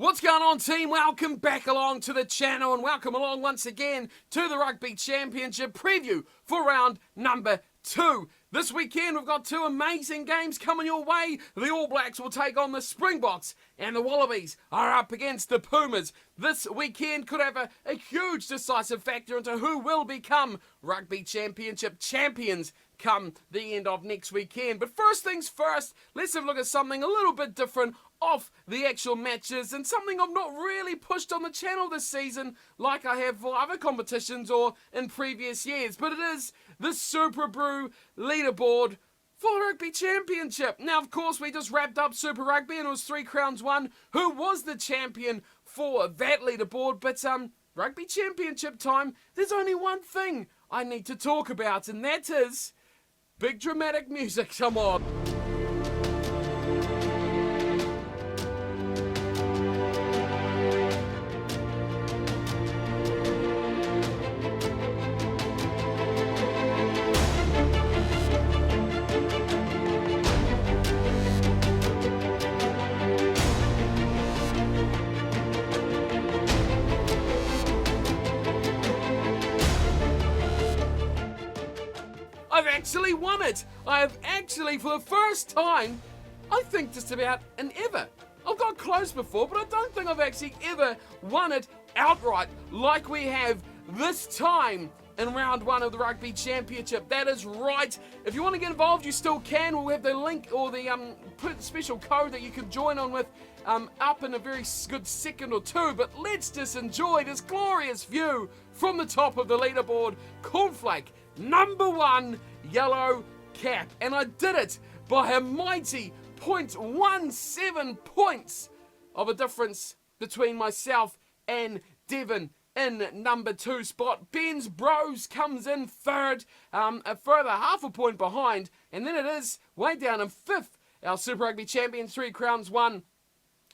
What's going on, team? Welcome back along to the channel and welcome along once again to the Rugby Championship preview for round number 2. This weekend we've got two amazing games coming your way. The All Blacks will take on the Springboks and the Wallabies are up against the Pumas. This weekend could have a huge decisive factor into who will become Rugby Championship champions come the end of next weekend. But first things first, let's have a look at something a little bit different off the actual matches and something I've not really pushed on the channel this season like I have for other competitions or in previous years. But it is the SuperBru leaderboard for the Rugby Championship. Now, of course, we just wrapped up Super Rugby and it was 3 crowns won. Who was the champion for that leaderboard? But Rugby Championship time, there's only one thing I need to talk about, and that is big dramatic music. Come on. I've actually won it. I have actually, for the first time, I think just about an ever. I've got close before, but I don't think I've actually ever won it outright like we have this time in round 1 of the Rugby Championship. That is right. If you want to get involved, you still can. We'll have the link or the special code that you can join on with up in a very good second or two. But let's just enjoy this glorious view from the top of the leaderboard. Cornflake, number 1, yellow cap. And I did it by a mighty 0.17 points of a difference between myself and Devon in number 2 spot. Ben's Bros comes in third, a further half a point behind, and then it is way down in 5th. Our Super Rugby champion, 3 crowns won,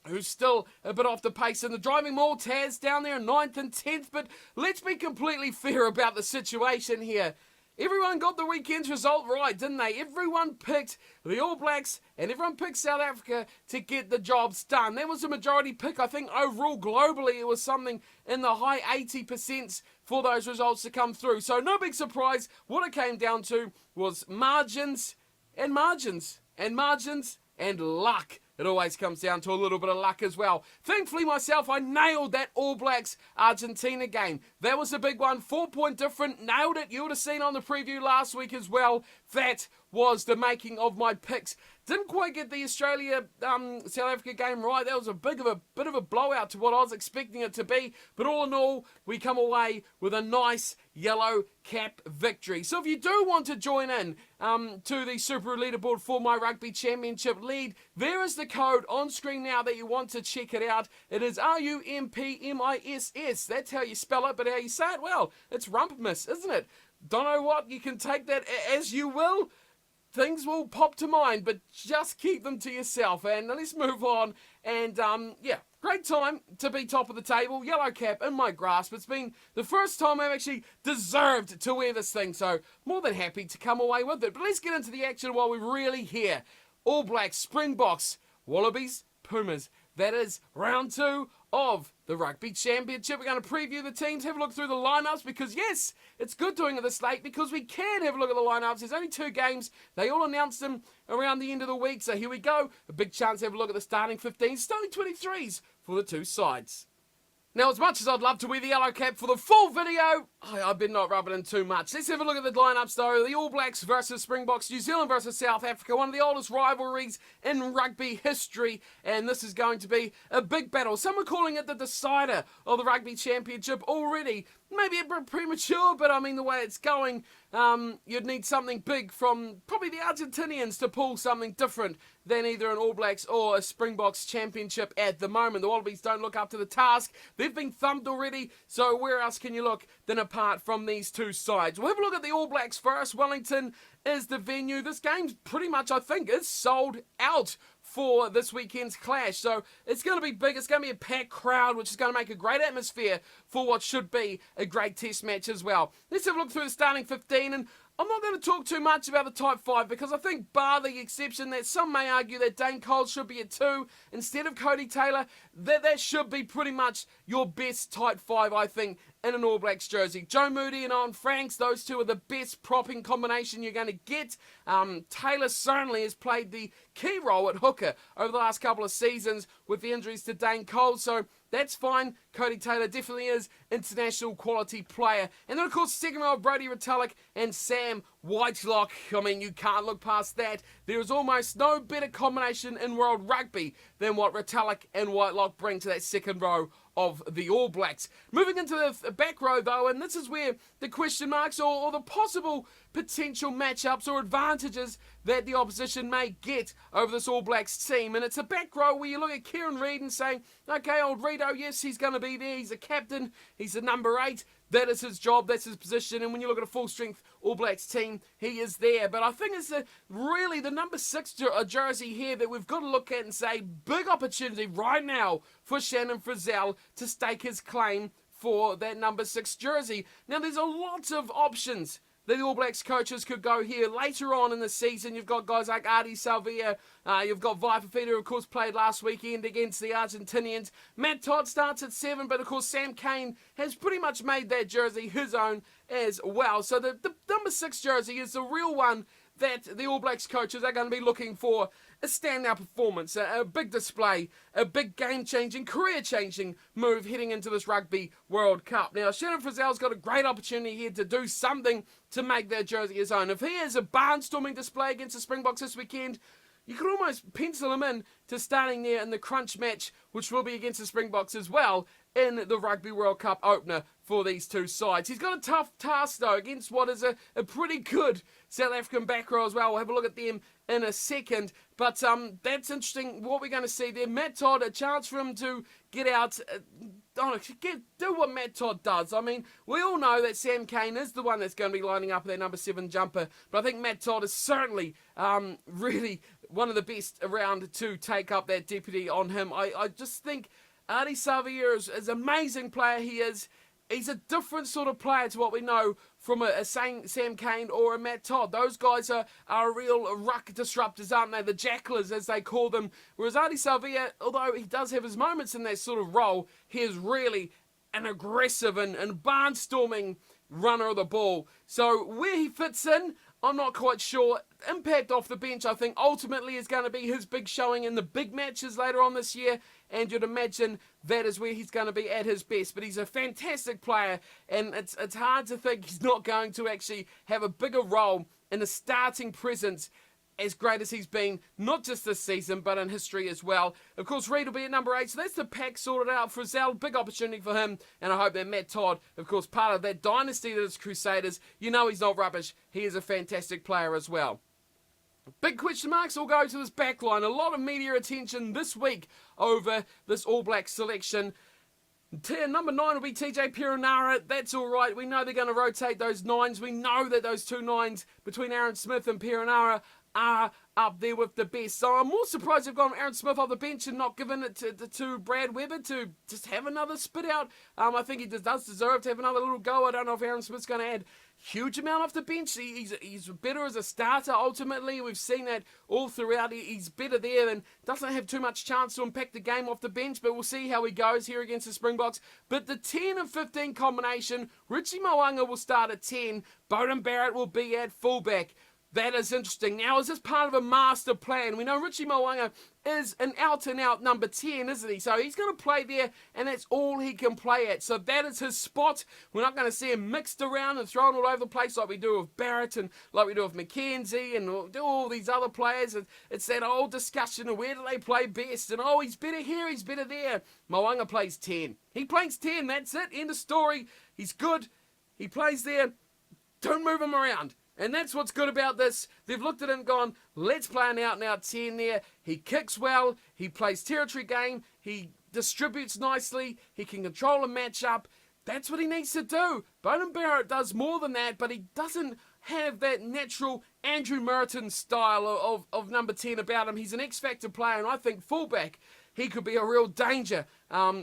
who's still a bit off the pace in the driving maul. Taz down there in 9th and 10th, but let's be completely fair about the situation here. Everyone got the weekend's result right, didn't they? Everyone picked the All Blacks and everyone picked South Africa to get the jobs done. That was a majority pick. I think overall, globally, it was something in the high 80% for those results to come through. So no big surprise. What it came down to was margins and margins and margins and luck. It always comes down to a little bit of luck as well. Thankfully myself, I nailed that All Blacks Argentina game. That was a big one, 4-point different, nailed it. You would have seen on the preview last week as well. That was the making of my picks. Didn't quite get the Australia-South Africa game right. That was a bit of a blowout to what I was expecting it to be. But all in all, we come away with a nice yellow cap victory. So if you do want to join in to the Super leaderboard for my Rugby Championship lead, there is the code on screen now that you want to check it out. It is RUMPMISS. That's how you spell it, but how you say it, well, it's rumpmiss, isn't it? Don't know what, you can take that as you will. Things will pop to mind, but just keep them to yourself. And let's move on. And yeah, great time to be top of the table. Yellow cap in my grasp. It's been the first time I've actually deserved to wear this thing, so more than happy to come away with it. But let's get into the action while we're really here. All Blacks, Springboks, Wallabies, Pumas. That is round 2 of the Rugby Championship. We're going to preview the teams, have a look through the lineups, because yes, it's good doing it this late because we can have a look at the lineups. There's only 2 games. They all announced them around the end of the week, so here we go. A big chance to have a look at the starting 15, starting 23s for the 2 sides. Now, as much as I'd love to wear the yellow cap for the full video, I better not rub it in too much. Let's have a look at the lineups, though. The All Blacks versus Springboks, New Zealand versus South Africa, one of the oldest rivalries in rugby history, and this is going to be a big battle. Some are calling it the decider of the Rugby Championship already. Maybe a bit premature, but I mean, the way it's going, you'd need something big from probably the Argentinians to pull something different than either an All Blacks or a Springboks championship at the moment. The Wallabies don't look up to the task. They've been thumped already, so where else can you look than apart from these 2 sides? We'll have a look at the All Blacks first. Wellington is the venue. This game's pretty much, I think, is sold out for this weekend's clash. So it's going to be big. It's going to be a packed crowd, which is going to make a great atmosphere for what should be a great test match as well. Let's have a look through the starting 15, and I'm not going to talk too much about the type 5 because I think, bar the exception that some may argue that Dane Cole should be at 2 instead of Cody Taylor, that should be pretty much your best type 5, I think, in an All Blacks jersey. Joe Moody and Owen Franks, those two are the best propping combination you're going to get. Taylor certainly has played the key role at hooker over the last couple of seasons with the injuries to Dane Cole, so that's fine. Cody Taylor definitely is international quality player. And then, of course, second row, Brodie Retallick and Sam Whitelock. I mean, you can't look past that. There is almost no better combination in world rugby than what Retallick and Whitelock bring to that second row of the All Blacks. Moving into the back row, though, and this is where the question marks or the possible potential matchups or advantages that the opposition may get over this All Blacks team. And it's a back row where you look at Kieran Reid and say, okay, old Redo, yes, he's going to be there. He's a captain. He's a number 8. That is his job, that's his position, and when you look at a full-strength All Blacks team, he is there. But I think it's really the number 6 jersey here that we've got to look at and say, big opportunity right now for Shannon Frizzell to stake his claim for that number 6 jersey. Now, there's a lot of options that the All Blacks coaches could go here later on in the season. You've got guys like Ardie Savea, you've got Vai Fafita, who of course played last weekend against the Argentinians. Matt Todd starts at 7, but of course Sam Cane has pretty much made that jersey his own as well. So the number 6 jersey is the real one that the All Blacks coaches are going to be looking for. A standout performance, a big display, a big game-changing, career-changing move heading into this Rugby World Cup. Now, Shannon Frizzell's got a great opportunity here to do something to make that jersey his own. If he has a barnstorming display against the Springboks this weekend, you could almost pencil him in to starting there in the crunch match, which will be against the Springboks as well, in the Rugby World Cup opener for these two sides. He's got a tough task, though, against what is a pretty good South African back row as well. We'll have a look at them in a second. But that's interesting what we're going to see there. Matt Todd, a chance for him to get out, do what Matt Todd does. I mean, we all know that Sam Cane is the one that's going to be lining up their number 7 jumper. But I think Matt Todd is certainly really one of the best around to take up that deputy on him. I just think Ardie Savea is an amazing player he is. He's a different sort of player to what we know from a Sam Cane or a Matt Todd. Those guys are real ruck disruptors, aren't they? The jacklers, as they call them. Whereas Ardie Savea, although he does have his moments in that sort of role, he is really an aggressive and barnstorming runner of the ball. So where he fits in, I'm not quite sure. Impact off the bench, I think, ultimately is going to be his big showing in the big matches later on this year, and you'd imagine that is where he's going to be at his best. But he's a fantastic player, and it's hard to think he's not going to actually have a bigger role in the starting presence as great as he's been, not just this season, but in history as well. Of course, Reid will be at number 8, so that's the pack sorted out for Frizzell. Big opportunity for him, and I hope that Matt Todd, of course, part of that dynasty that is Crusaders, you know he's not rubbish. He is a fantastic player as well. Big question marks all go to this back line. A lot of media attention this week over this All Black selection. Number 9 will be TJ Perenara. That's all right. We know they're going to rotate those 9s. We know that those 2 9s between Aaron Smith and Perenara are up there with the best. So I'm more surprised they've gone Aaron Smith off the bench and not given it to Brad Weber to just have another spit out. I think he does deserve to have another little go. I don't know if Aaron Smith's going to add huge amount off the bench. He's better as a starter ultimately. We've seen that all throughout. He's better there and doesn't have too much chance to impact the game off the bench, but we'll see how he goes here against the Springboks. But the 10 and 15 combination, Richie Mo'unga will start at 10, Beauden Barrett will be at fullback. That is interesting. Now, is this part of a master plan? We know Richie Mo'unga is an out-and-out number 10, isn't he? So he's going to play there, and that's all he can play at. So that is his spot. We're not going to see him mixed around and thrown all over the place like we do with Barrett and like we do with McKenzie and do all these other players. It's that old discussion of where do they play best, and oh, he's better here, he's better there. Mo'unga plays 10. He plays 10, that's it, end of story. He's good. He plays there. Don't move him around. And that's what's good about this. They've looked at it and gone, let's play an out-and-out 10 there. He kicks well. He plays territory game. He distributes nicely. He can control a matchup. That's what he needs to do. Beauden Barrett does more than that, but he doesn't have that natural Andrew Meriton style of number 10 about him. He's an X-Factor player, and I think fullback, he could be a real danger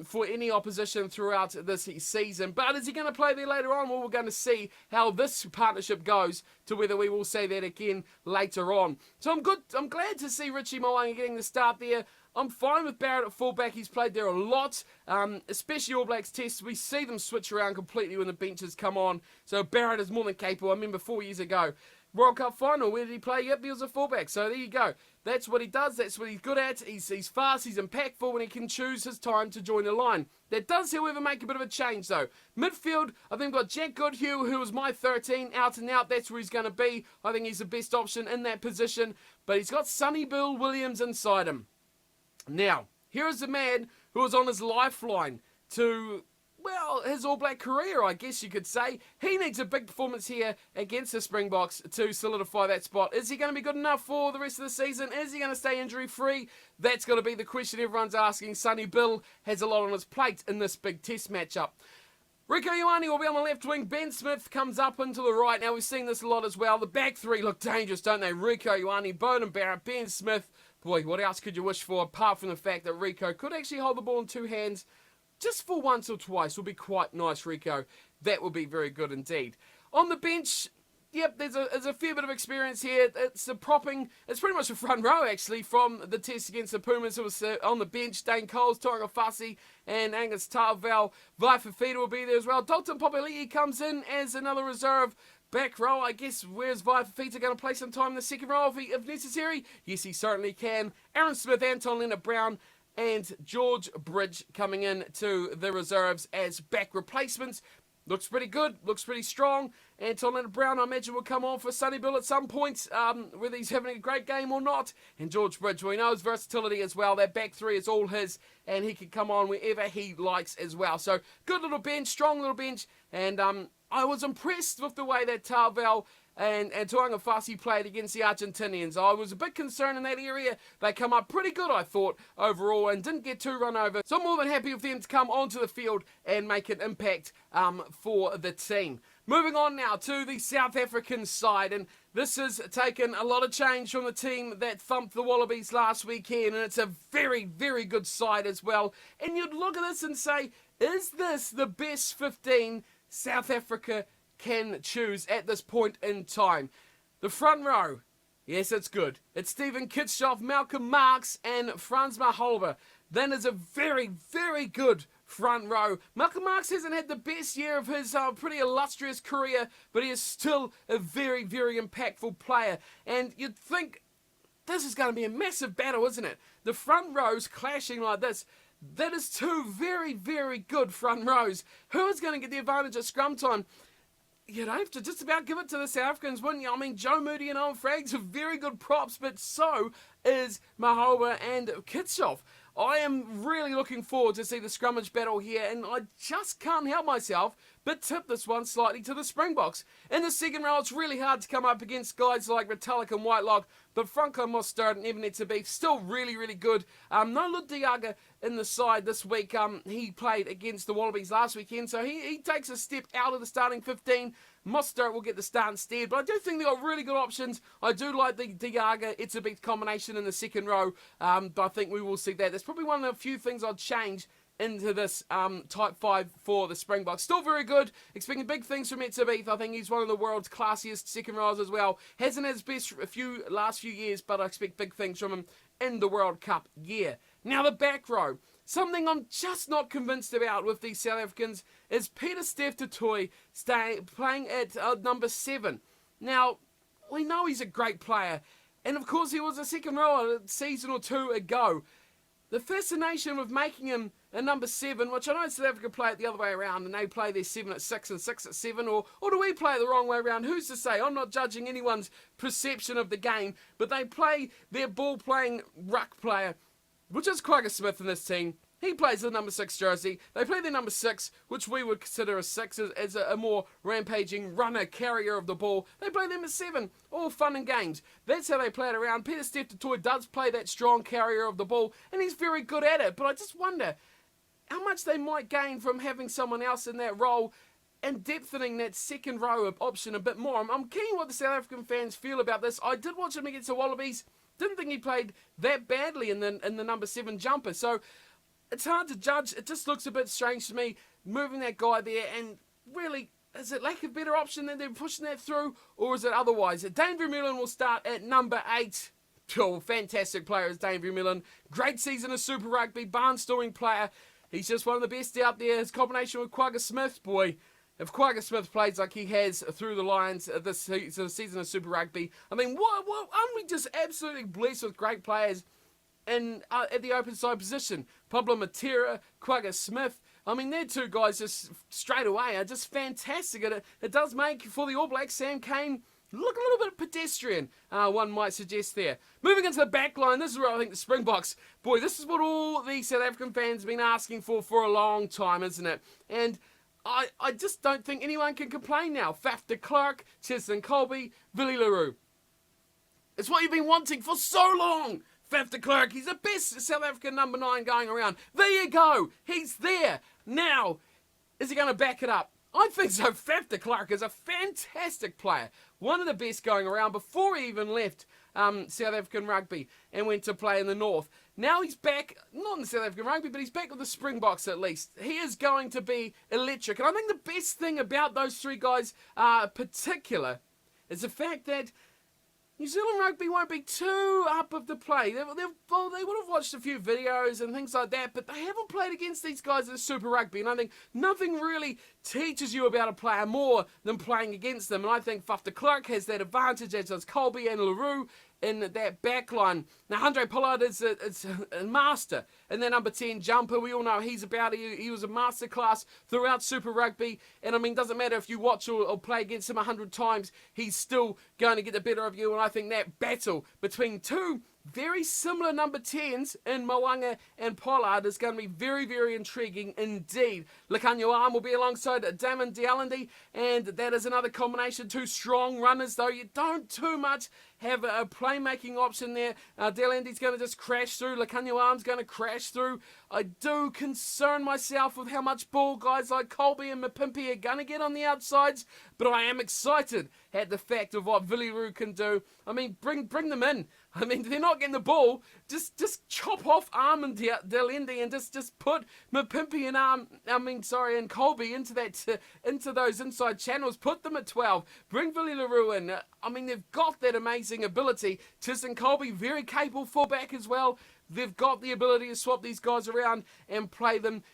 for any opposition throughout this season. But is he going to play there later on? Well, we're going to see how this partnership goes to whether we will say that again later on. So I'm glad to see Richie Mo'unga getting the start there. I'm fine with Barrett at fullback. He's played there a lot, especially All Blacks tests. We see them switch around completely when the benches come on. So Barrett is more than capable. I remember 4 years ago, World Cup final, where did he play? Yep, he was a fullback. So there you go. That's what he does. That's what he's good at. He's fast. He's impactful when he can choose his time to join the line. That does, however, make a bit of a change, though. Midfield, I think we've got Jack Goodhue, who was my 13, out and out. That's where he's going to be. I think he's the best option in that position. But he's got Sonny Bill Williams inside him. Now, here is a man who was on his lifeline to, well, his All Black career, I guess you could say. He needs a big performance here against the Springboks to solidify that spot. Is he going to be good enough for the rest of the season? Is he going to stay injury-free? That's got to be the question everyone's asking. Sonny Bill has a lot on his plate in this big test matchup. Rieko Ioane will be on the left wing. Ben Smith comes up into the right. Now, we've seen this a lot as well. The back three look dangerous, don't they? Rieko Ioane, Beauden Barrett, Ben Smith. Boy, what else could you wish for apart from the fact that Rieko could actually hold the ball in two hands just for once or twice? Will be quite nice, Rieko. That would be very good indeed. On the bench, yep, there's a fair bit of experience here. It's the propping. It's pretty much a front row, actually, from the test against the Pumas. It was on the bench. Dane Coles, Toanga Fasi, and Angus Tarval. Vaifafita will be there as well. Dalton Popelii comes in as another reserve back row. I guess, where's Vaifafita going to play some time in the second row if necessary? Yes, he certainly can. Aaron Smith, Anton Leonard-Brown, and George Bridge coming in to the reserves as back replacements. Looks pretty good, looks pretty strong. Anton Leonard-Brown, I imagine, will come on for Sonny Bill at some point, whether he's having a great game or not. And George Bridge, we know his versatility as well. That back three is all his, and he can come on wherever he likes as well. So, good little bench, strong little bench, and I was impressed with the way that Tarval and Toanga Fasi played against the Argentinians. I was a bit concerned in that area. They come up pretty good, I thought, overall, and didn't get too run over. So I'm more than happy with them to come onto the field and make an impact for the team. Moving on now to the South African side, and this has taken a lot of change from the team that thumped the Wallabies last weekend, and it's a very, very good side as well. And you'd look at this and say, is this the best 15 South Africa can choose at this point in time? The front row, yes, it's good. It's Stephen Kitshoff, Malcolm Marx, and Frans Malherbe. Then is a very, very good front row. Malcolm Marx hasn't had the best year of his pretty illustrious career, but he is still a very, very impactful player. And you'd think this is going to be a massive battle, isn't it? The front rows clashing like this. That is two very, very good front rows. Who is going to get the advantage at scrum time? You'd have to just about give it to the South Africans, wouldn't you? I mean, Joe Moody and Owen Fraggs are very good props, but so is Malherbe and Kitshoff. I am really looking forward to see the scrummage battle here, and I just can't help myself but tip this one slightly to the Springboks. In the second row, it's really hard to come up against guys like Retallick and Whitelock, but Franco Mostert and Ebenezer Beef still really, really good. No Lud Diaga in the side this week. He played against the Wallabies last weekend, so he takes a step out of the starting 15. Mostert will get the start instead, but I do think they've got really good options. I do like the Diaga-Etzebeth combination in the second row, but I think we will see that. That's probably one of the few things I'd change into this type 5 for the Springboks. Still very good. Expecting big things from Etzebeth. I think he's one of the world's classiest second rows as well. Hasn't had his best last few years, but I expect big things from him in the World Cup year. Now the back row. Something I'm just not convinced about with these South Africans is Peter Steph Toy playing at number 7. Now, we know he's a great player, and of course he was a second rower a season or two ago. The fascination with making him a number 7, which I know South Africa play it the other way around, and they play their 7 at 6 and 6 at 7, or do we play it the wrong way around? Who's to say? I'm not judging anyone's perception of the game, but they play their ball-playing ruck player, which is Kwagga Smith in this team. He plays the number 6 jersey. They play their number 6, which we would consider a 6 as a more rampaging runner, carrier of the ball. They play them as 7. All fun and games. That's how they play it around. Peter Steph Toy does play that strong carrier of the ball, and he's very good at it. But I just wonder how much they might gain from having someone else in that role and depthening that second row option a bit more. I'm keen what the South African fans feel about this. I did watch him against the Wallabies. didn't think he played that badly in the number 7 jumper. So it's hard to judge. It just looks a bit strange to me, moving that guy there, and really, is it lack of better option than they're pushing that through, or is it otherwise? Dane Vermeulen will start at number 8. Oh, fantastic player is Dane Vermeulen. Great season of Super Rugby, barnstorming player. He's just one of the best out there. His combination with Quagga Smith, boy. If Quagga Smith plays like he has through the Lions this season of Super Rugby, I mean, aren't we just absolutely blessed with great players at the open side position? Pablo Matera, Quagga Smith. I mean, they're two guys just straight away are just fantastic. It does make, for the All Blacks, Sam Cane look a little bit pedestrian, one might suggest there. Moving into the back line, this is where I think the Springboks, boy, this is what all the South African fans have been asking for a long time, isn't it? And I just don't think anyone can complain now. Faf de Klerk, Cheslin Kolbe, Willie le Roux. It's what you've been wanting for so long. Faf de Klerk, he's the best South African number 9 going around. There you go. He's there. Now, is he going to back it up? I think so. Faf de Klerk is a fantastic player. One of the best going around before he even left South African rugby and went to play in the North. Now he's back, not in South African rugby, but he's back with the Springboks at least. He is going to be electric. And I think the best thing about those three guys particular is the fact that New Zealand rugby won't be too up of the play. They would have watched a few videos and things like that, but they haven't played against these guys in Super Rugby. And I think nothing really teaches you about a player more than playing against them. And I think Faf de Klerk has that advantage, as does Kolbe and le Roux in that back line. Now, Handré Pollard is a master in that number 10 jumper. We all know he's he was a masterclass throughout Super Rugby. And I mean, doesn't matter if you watch or play against him 100 times, he's still going to get the better of you. And I think that battle between two very similar number 10s in Mo'unga and Pollard is going to be very, very intriguing indeed. Lekanyo Arm will be alongside Damon Dialandi, and that is another combination. Two strong runners, though. You don't too much have a playmaking option there. Dialandi's going to just crash through. Lekanyo Arm's going to crash through. I do concern myself with how much ball guys like Kolbe and Mapimpi are going to get on the outsides, but I am excited at the fact of what Willie Roux can do. I mean, bring them in. I mean, they're not getting the ball. Just chop off Arm and Dialandi and just put Mapimpi and Kolbe into those inside channels. Put them at 12. Bring Willie le Roux in. I mean, they've got that amazing ability. Cheslin Kolbe, very capable fullback as well. They've got the ability to swap these guys around and play them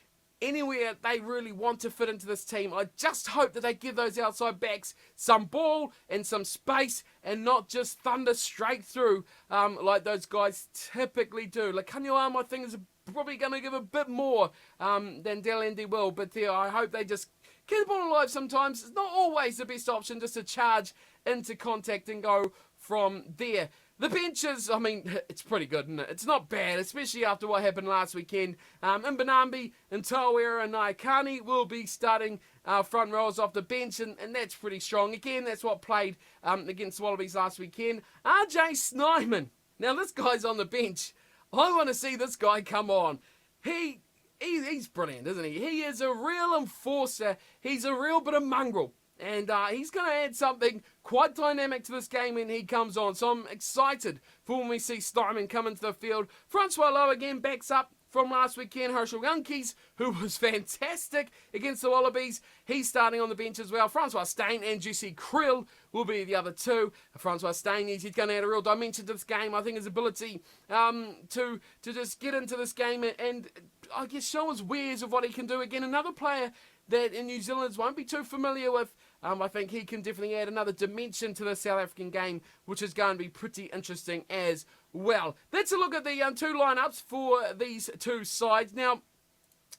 anywhere they really want to fit into this team. I just hope that they give those outside backs some ball and some space and not just thunder straight through like those guys typically do. Lekanyo Arm, I think, is probably going to give a bit more than Dialandi will, but I hope they just keep the ball alive sometimes. It's not always the best option just to charge into contact and go from there. The benches, I mean, it's pretty good, isn't it? It's not bad, especially after what happened last weekend. Mbanambi and Tawera and Naikani will be starting front rows off the bench, and that's pretty strong. Again, that's what played against the Wallabies last weekend. RJ Snyman. Now, this guy's on the bench. I want to see this guy come on. He's brilliant, isn't he? He is a real enforcer. He's a real bit of mongrel. And he's going to add something quite dynamic to this game when he comes on. So I'm excited for when we see Snyman come into the field. Francois Lowe again backs up from last weekend. Herschel Youngkies, who was fantastic against the Wallabies. He's starting on the bench as well. Francois Steyn and Jesse Krill will be the other two. Francois Steyn, he's going to add a real dimension to this game. I think his ability to just get into this game and I guess show his wares of what he can do. Again, another player that in New Zealanders won't be too familiar with. I think he can definitely add another dimension to the South African game, which is going to be pretty interesting as well. Let's look at the two lineups for these two sides. Now,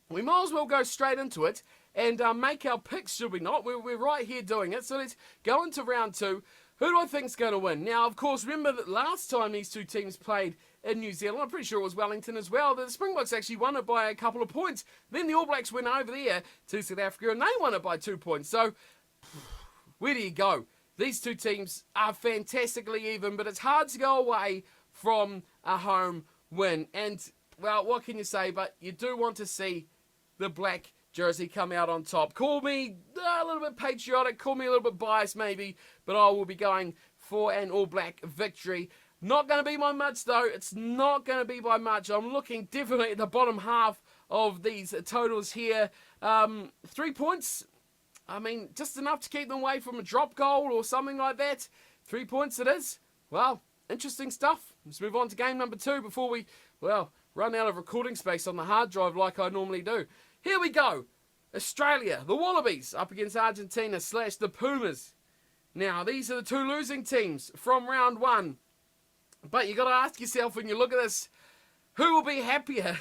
we might as well go straight into it and make our picks, should we not? We're right here doing it. So let's go into round two. Who do I think is going to win? Now, of course, remember that last time these two teams played in New Zealand, I'm pretty sure it was Wellington as well, the Springboks actually won it by a couple of points. Then the All Blacks went over there to South Africa and they won it by 2 points. So, where do you go? These two teams are fantastically even, but it's hard to go away from a home win. And, well, what can you say? But you do want to see the black jersey come out on top. Call me a little bit patriotic, call me a little bit biased maybe, but I will be going for an All Black victory. Not going to be by much, though. It's not going to be by much. I'm looking definitely at the bottom half of these totals here. 3 points. I mean, just enough to keep them away from a drop goal or something like that. 3 points it is. Well, interesting stuff. Let's move on to game number 2 before we, well, run out of recording space on the hard drive like I normally do. Here we go. Australia, the Wallabies, up against Argentina / the Pumas. Now, these are the 2 losing teams from round 1. But you got to ask yourself when you look at this, who will be happier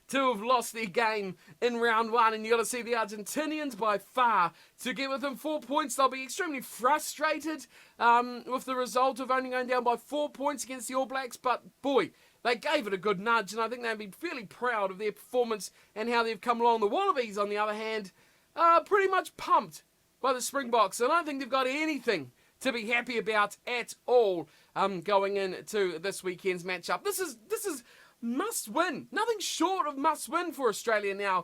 to have lost their game in round 1? And you got to see the Argentinians by far to get within 4 points. They'll be extremely frustrated with the result of only going down by 4 points against the All Blacks. But boy, they gave it a good nudge, and I think they'd be fairly proud of their performance and how they've come along. The Wallabies, on the other hand, are pretty much pumped by the Springboks, and I don't think they've got anything to be happy about at all going into this weekend's matchup. This is must win. Nothing short of must win for Australia now.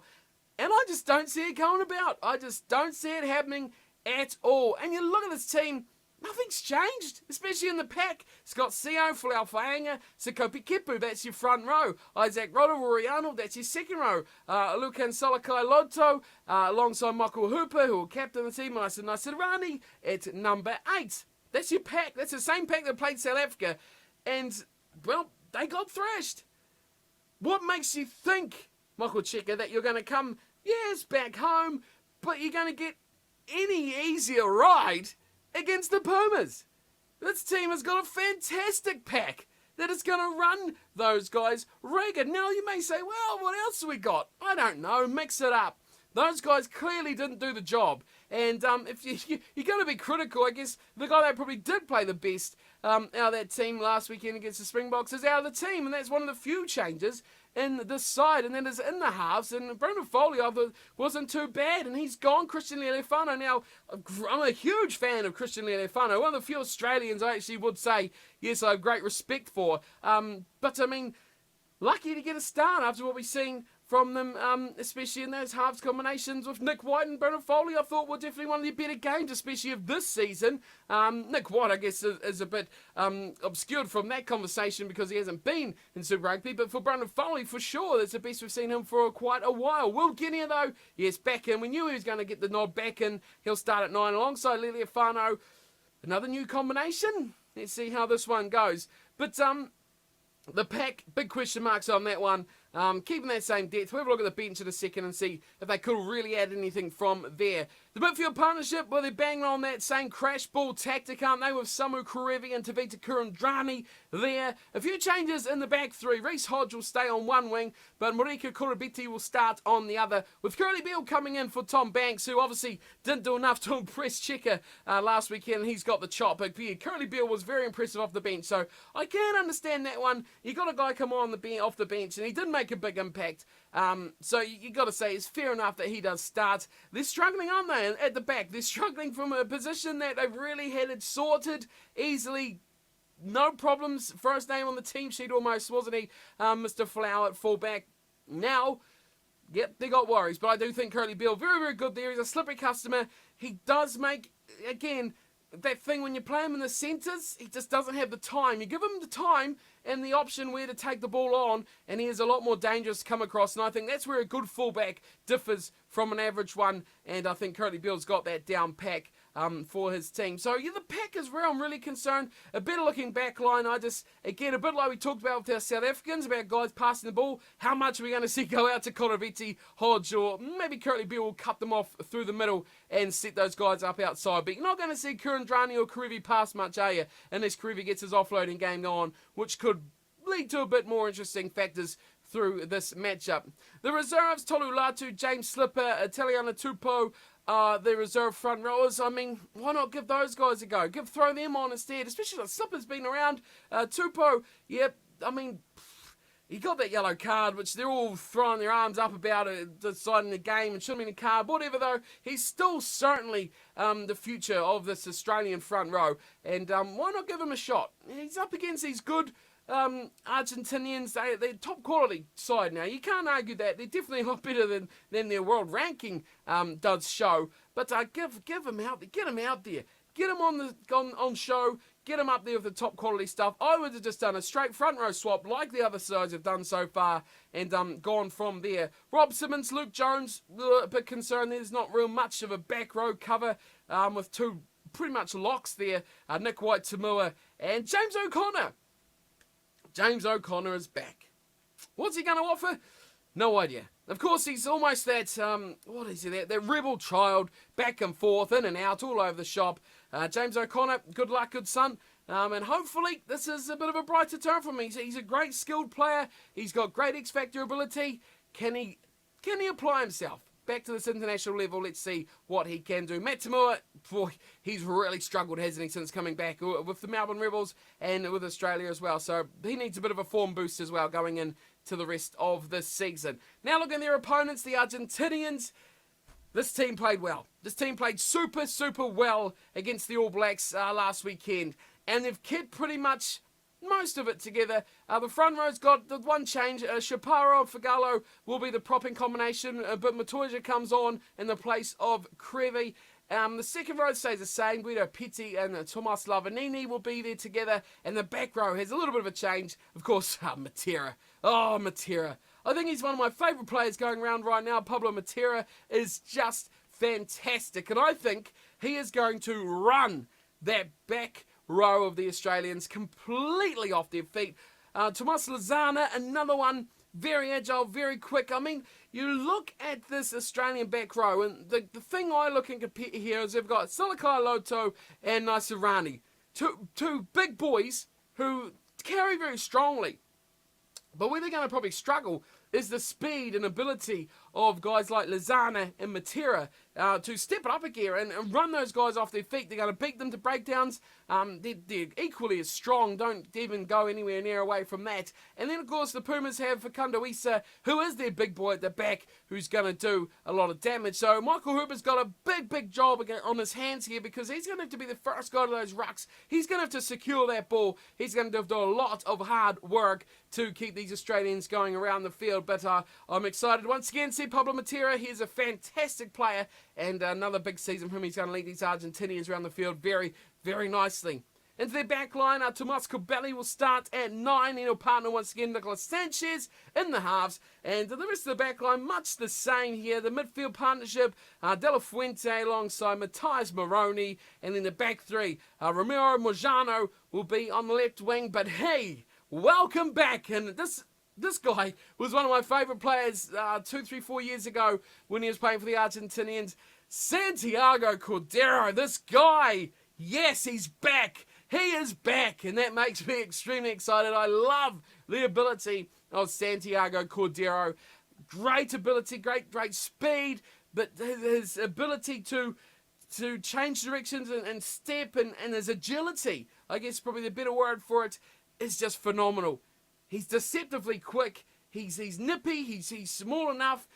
And I just don't see it going about. I just don't see it happening at all. And you look at this team, nothing's changed, especially in the pack. Scott Sio, Folau Faenga, Sikopi Kipu, that's your front row. Isaac Roda, Rory Arnold, that's your second row. Lukan Solakai Lodto, alongside Michael Hooper, who will captain the team, Naisa Naisarani, at number 8. That's your pack. That's the same pack that played South Africa. And, well, they got thrashed. What makes you think, Michael Cheika, that you're going to come, yes, back home, but you're going to get any easier ride against the Pumas? This team has got a fantastic pack that is going to run those guys ragged. Now you may say, well, what else have we got? I don't know, mix it up. Those guys clearly didn't do the job. And if you're going to be critical, I guess the guy that probably did play the best out of that team last weekend against the Springboks is out of the team. And that's one of the few changes in this side. And that is in the halves. And Brendan Foley, I thought, wasn't too bad. And he's gone. Christian Lealefano. Now, I'm a huge fan of Christian Lealefano. One of the few Australians I actually would say, yes, I have great respect for. But, I mean, lucky to get a start after what we've seen from them, especially in those halves combinations with Nick White and Brendan Foley. I thought were definitely one of the better games, especially of this season. Nick White, I guess, is a bit obscured from that conversation because he hasn't been in Super Rugby, but for Brendan Foley, for sure, that's the best we've seen him for quite a while. Will Guinea, though, yes, back in. We knew he was going to get the nod back in. He'll start at 9 alongside Lealefano. Another new combination. Let's see how this one goes. But the pack, big question marks on that one. Keeping that same depth. We'll have a look at the bench in a second and see if they could really add anything from there. The midfield partnership, well, they're banging on that same crash ball tactic, aren't they, with Samu Karevi and Tavita Kurandrani there. A few changes in the back three. Reece Hodge will stay on one wing, but Marika Kurabiti will start on the other, with Curly Beale coming in for Tom Banks, who obviously didn't do enough to impress Cheika last weekend. He's got the chop, but yeah, Curly Beale was very impressive off the bench, so I can understand that one. You got a guy come on off the bench, and he did make a big impact. So you got to say it's fair enough that he does start. They're struggling, aren't they, at the back? They're struggling from a position that they've really had it sorted easily. No problems. First name on the team sheet almost, wasn't he? Mr. Flower at fullback. Now, yep, they got worries, but I do think Curly Beale, very, very good there. He's a slippery customer. He does make, again, that thing when you play him in the centres, he just doesn't have the time. You give him the time and the option where to take the ball on, and he is a lot more dangerous to come across, and I think that's where a good fullback differs from an average one, and I think Curly Beale's got that down pack for his team. So, yeah, the pack is where I'm really concerned. A better looking back line. I just, again, a bit like we talked about with our South Africans, about guys passing the ball. How much are we going to see go out to Koroviti, Hodge, or maybe Curly Beale will cut them off through the middle and set those guys up outside. But you're not going to see Kurandrani or Karevi pass much, are you? Unless Karevi gets his offloading game on, which could lead to a bit more interesting factors through this matchup. The reserves, Tolu Latu, James Slipper, Italiana Tupou, the reserve front rowers. I mean, why not give those guys a go? Throw them on instead, especially like Slipper's been around. Tupou, yep, I mean, he got that yellow card, which they're all throwing their arms up about it, deciding the game and shouldn't have been a card. Whatever, though, he's still certainly the future of this Australian front row. And why not give him a shot? He's up against these good Argentinians. They're top quality side now. You can't argue that. They're definitely a lot better than their world ranking does show. But give him out there. Get him out there. Get him on show. get him up there with the top quality stuff. I would have just done a straight front row swap like the other sides have done so far and gone from there. Rob Simmons, Luke Jones, a bit concerned there's not real much of a back row cover with two pretty much locks there. Nick White, Tamua, and James O'Connor. James O'Connor is back. What's he going to offer? No idea. Of course, he's almost that, what is he, that rebel child, back and forth, in and out, all over the shop. James O'Connor, good luck, good son. And hopefully, this is a bit of a brighter turn for him. He's a great skilled player. He's got great X-Factor ability. Can he apply himself back to this international level? Let's see what he can do. Matt Tamua, boy, he's really struggled, hasn't he, since coming back with the Melbourne Rebels and with Australia as well. So he needs a bit of a form boost as well going in to the rest of this season. Now looking at their opponents, the Argentinians. This team played well. This team played super, super well against the All Blacks last weekend. And they've kept pretty much most of it together. The front row's got the one change. Chaparro and Fagalo will be the propping combination, but Matoja comes on in the place of Creevy. The second row stays the same. Guido Pitti and Tomas Lavanini will be there together. And the back row has a little bit of a change. Of course, Matera. Oh, Matera. I think he's one of my favourite players going around right now. Pablo Matera is just fantastic. And I think he is going to run that back row of the Australians completely off their feet. Tomas Lozana, another one, very agile, very quick. I mean, you look at this Australian back row, and the thing I look and compare here is they've got Salakai Loto and Naisarani. Two big boys who carry very strongly. But where they're going to probably struggle is the speed and ability of guys like Lozana and Matera to step it up a gear and run those guys off their feet. They're going to beat them to breakdowns. They're equally as strong. Don't even go anywhere near away from that. And then, of course, the Pumas have Facundo Issa, who is their big boy at the back, who's going to do a lot of damage. So Michael Hooper's got a big job on his hands here because he's going to have to be the first guy to those rucks. He's going to have to secure that ball. He's going to have to do a lot of hard work to keep these Australians going around the field. But I'm excited once again to see Pablo Matera. He's a fantastic player and another big season for him. He's going to lead these Argentinians around the field very, very nicely. Into their back line, Tomas Cobelli will start at 9. He'll partner once again Nicolas Sanchez in the halves. And the rest of the back line, much the same here. The midfield partnership, De La Fuente alongside Matthias Moroni. And then the back three, Ramiro Mojano will be on the left wing. But hey, welcome back. And this guy was one of my favourite players 2, 3, 4 years ago when he was playing for the Argentinians. Santiago Cordero, this guy, yes, he's back. He is back, and that makes me extremely excited. I love the ability of Santiago Cordero. Great ability, great speed, but his ability to change directions and step and his agility, I guess probably the better word for it, is just phenomenal. He's deceptively quick. He's nippy. He's small enough.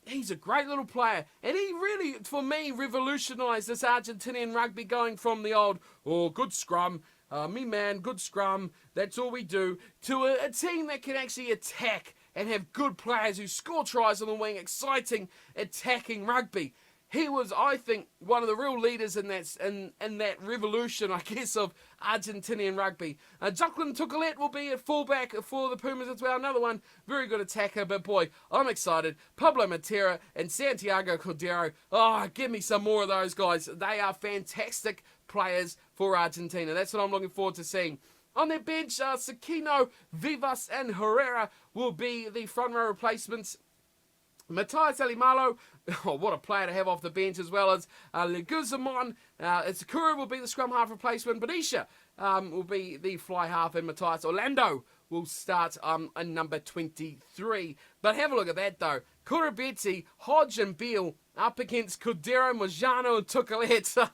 He's a great little player. And he really, for me, revolutionised this Argentinian rugby going from the old, oh, good scrum, me man, good scrum, that's all we do, to a team that can actually attack and have good players who score tries on the wing, exciting, attacking rugby. He was, I think, one of the real leaders in that revolution, I guess, of Argentinian rugby. Jacqueline Tucalet will be at fullback for the Pumas as well. Another one, very good attacker, but boy, I'm excited. Pablo Matera and Santiago Cordero. Oh, give me some more of those guys. They are fantastic players for Argentina. That's what I'm looking forward to seeing. On their bench, Sakino, Vivas, and Herrera will be the front row replacements. Matthias Alimalo, oh, what a player to have off the bench, as well as Leguzamon. Itakura will be the scrum half replacement. Badisha will be the fly half, and Matthias Orlando will start in number 23. But have a look at that, though. Kurabetsi, Hodge, and Beale up against Cordero, Mojano, and Tucalet.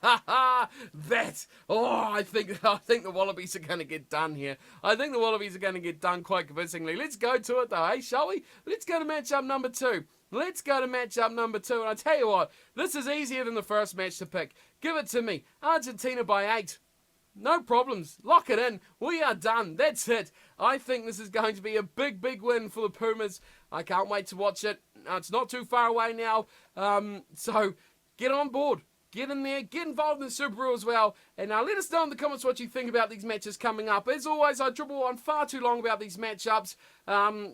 I think the Wallabies are going to get done here. I think the Wallabies are going to get done quite convincingly. Let's go to it, though, shall we? Let's go to matchup number 2. Let's go to matchup number 2. And I tell you what, this is easier than the first match to pick. Give it to me. Argentina by 8. No problems. Lock it in. We are done. That's it. I think this is going to be a big win for the Pumas. I can't wait to watch it. It's not too far away now. So get on board. get in there, get involved in SuperBru as well, and let us know in the comments what you think about these matches coming up. As always, I dribble on far too long about these matchups,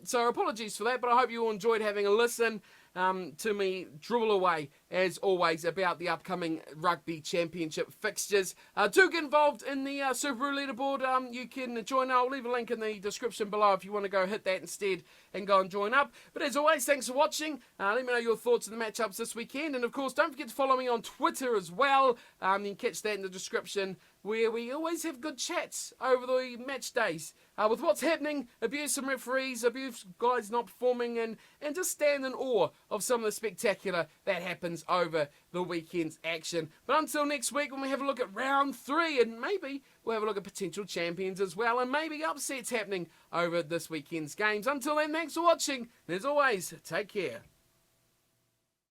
so apologies for that, but I hope you all enjoyed having a listen to me dribble away, as always, about the upcoming Rugby Championship fixtures. Do get involved in the SuperBru leaderboard. You can join. I'll leave a link in the description below if you want to go hit that instead and go and join up. But as always, thanks for watching. Let me know your thoughts on the matchups this weekend. And of course, don't forget to follow me on Twitter as well. You can catch that in the description, where we always have good chats over the match days with what's happening, abuse some referees, abuse guys not performing, and just stand in awe of some of the spectacular that happens over the weekend's action. But until next week, when we have a look at round 3, and maybe we'll have a look at potential champions as well, and maybe upsets happening over this weekend's games. Until then, thanks for watching, and as always, take care.